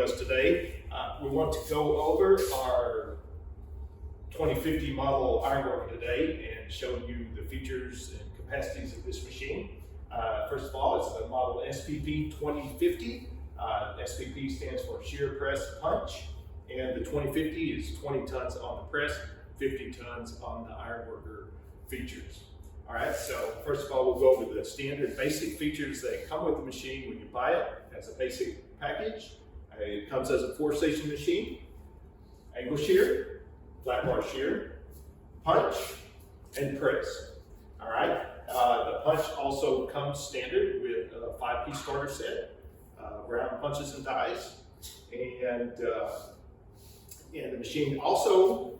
joining us today. We want to go over our 2050 model Ironworker today and show you the features and capacities of this machine. First of all, it's the model SPP2050. SPP stands for shear, press, punch, and the 2050 is 20 tons on the press, 50 tons on the Ironworker features. All right, so first of all, we'll go over the standard basic features that come with the machine when you buy it as a basic package. It comes as a 4-station machine, angle shear, flat bar shear, punch, and press. All right, the punch also comes standard with a 5-piece starter set, round punches and dies, and the machine also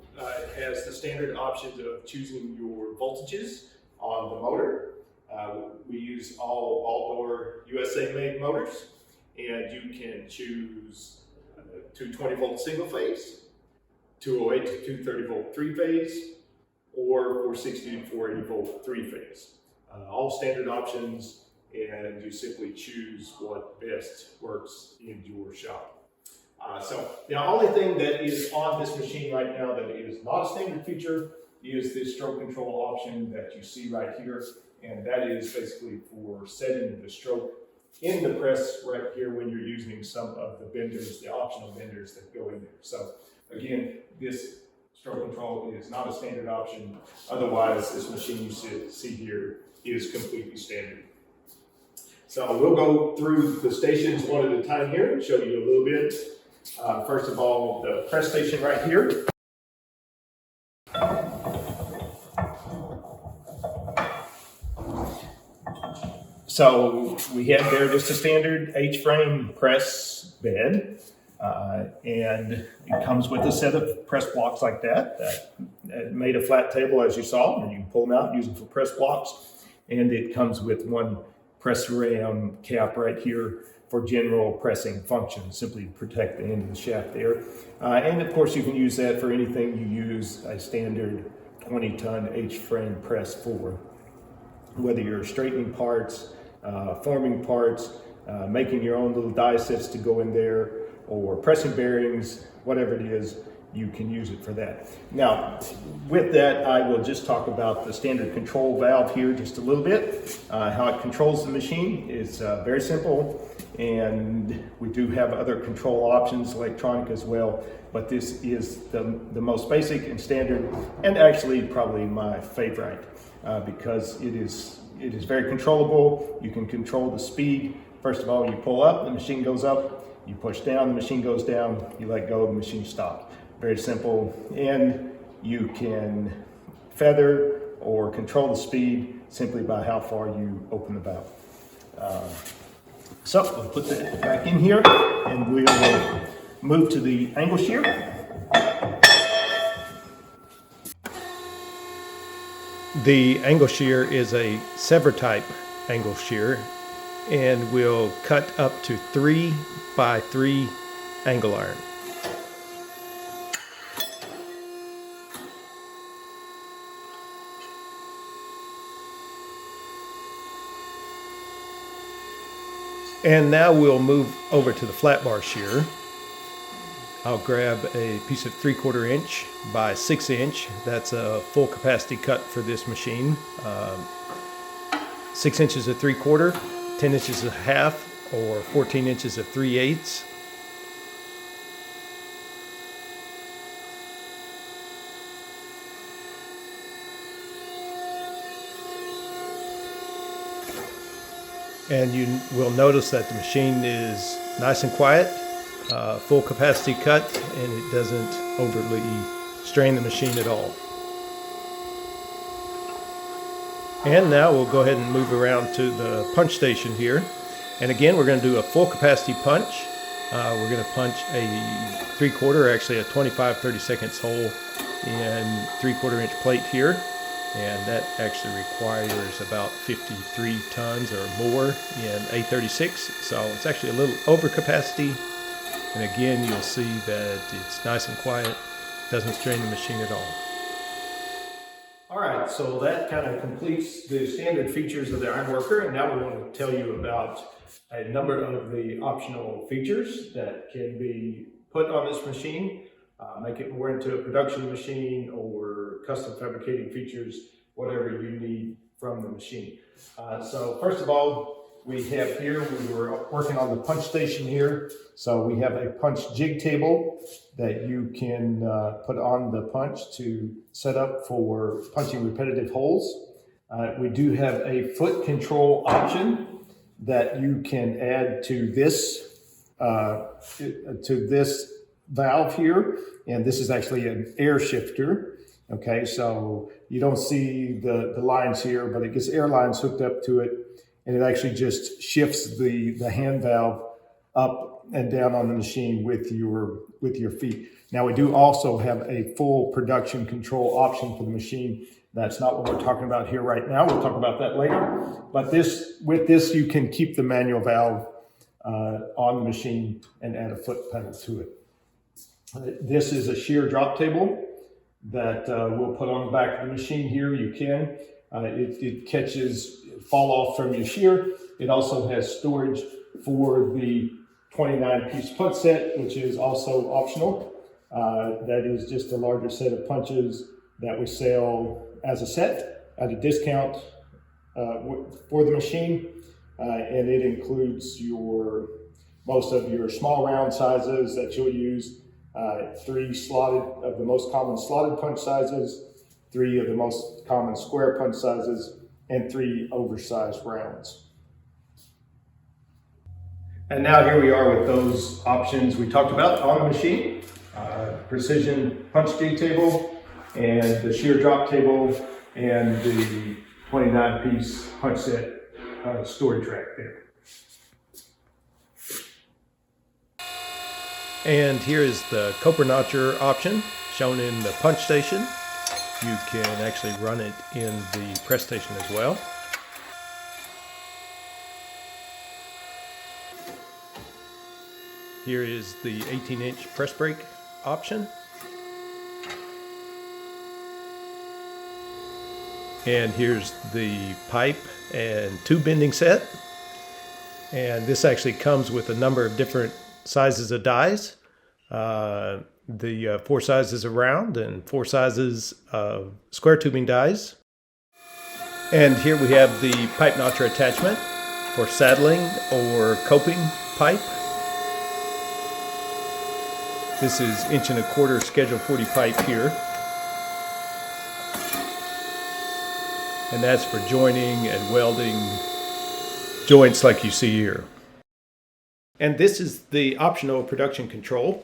has the standard options of choosing your voltages on the motor. We use all door USA made motors, and you can choose 220 volt single phase, 208 to 230 volt 3-phase, or 460 to 480 volt 3-phase. All standard options, and you simply choose what best works in your shop. So the only thing that is on this machine right now that is not a standard feature is this stroke control option that you see right here, and that is basically for setting the stroke in the press right here when you're using some of the benders, the optional benders that go in there. So again, this stroke control is not a standard option. Otherwise, this machine you see here is completely standard. So we'll go through the stations one at a time here and show you a little bit. First of all, the press station right here. So we have there just a standard H-frame press bed, and it comes with a set of press blocks like that made a flat table, as you saw, and you can pull them out and use them for press blocks. And it comes with one press ram cap right here for general pressing function, simply to protect the end of the shaft there. And of course, you can use that for anything you use a standard 20-ton H-frame press for, whether you're straightening parts, forming parts, making your own little die sets to go in there, or pressing bearings, whatever it is, you can use it for that. Now, with that, I will just talk about the standard control valve here just a little bit. How it controls the machine is very simple, and we do have other control options, electronic as well, but this is the most basic and standard, and actually probably my favorite, because it is very controllable. You can control the speed. First of all, you pull up, the machine goes up. You push down, the machine goes down. You let go, the machine stops. Very simple. And you can feather or control the speed simply by how far you open the valve. So we'll put that back in here, and we'll move to the angle shear. The angle shear is a sever type angle shear, and will cut up to 3x3 angle iron. And now we'll move over to the flat bar shear. I'll grab a piece of 3/4 inch by 6 inch. That's a full capacity cut for this machine. 6 inches of 3/4, 10 inches of half, or 14 inches of 3/8. And you will notice that the machine is nice and quiet, full capacity cut, and it doesn't overly strain the machine at all. And now we'll go ahead and move around to the punch station here. And again, we're going to do a full capacity punch. We're going to punch a 3/4, actually a 25/32 hole in 3/4 inch plate here. And that actually requires about 53 tons or more in A36. So it's actually a little over capacity. And again, you'll see that it's nice and quiet, doesn't strain the machine at all. All right, so that kind of completes the standard features of the Ironworker, and now we want to tell you about a number of the optional features that can be put on this machine, make it more into a production machine or custom fabricating features, whatever you need from the machine. So first of all, we have here, we were working on the punch station here. So we have a punch jig table that you can put on the punch to set up for punching repetitive holes. We do have a foot control option that you can add to this valve here. And this is actually an air shifter. Okay, so you don't see the lines here, but it gets air lines hooked up to it. And it actually just shifts the hand valve up and down on the machine with your feet. Now we do also have a full production control option for the machine. That's not what we're talking about here right now. We'll talk about that later. But with this, you can keep the manual valve on the machine and add a foot pedal to it. This is a shear drop table that we'll put on the back of the machine here. You can. It catches fall off from your shear. It also has storage for the 29-piece punch set, which is also optional. That is just a larger set of punches that we sell as a set at a discount for the machine. And it includes most of your small round sizes that you'll use, 3 slotted of the most common slotted punch sizes, 3 of the most common square punch sizes, and 3 oversized rounds. And now here we are with those options we talked about on the machine. Precision punch jig table, and the shear drop table, and the 29-piece punch set storage rack there. And here is the Copper notcher option shown in the punch station. You can actually run it in the press station as well. Here is the 18-inch press brake option. And here's the pipe and tube bending set. And this actually comes with a number of different sizes of dies. The 4 sizes of round and 4 sizes of square tubing dies. And here we have the pipe notcher attachment for saddling or coping pipe. This is 1¼ inch Schedule 40 pipe here. And that's for joining and welding joints like you see here. And this is the optional production control.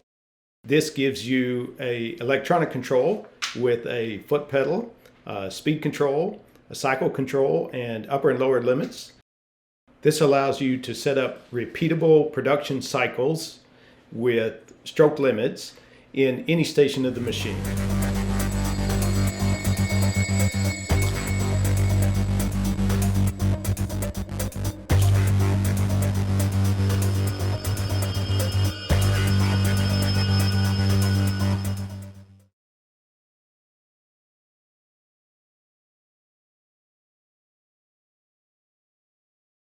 This gives you a electronic control with a foot pedal, speed control, a cycle control, and upper and lower limits. This allows you to set up repeatable production cycles with stroke limits in any station of the machine.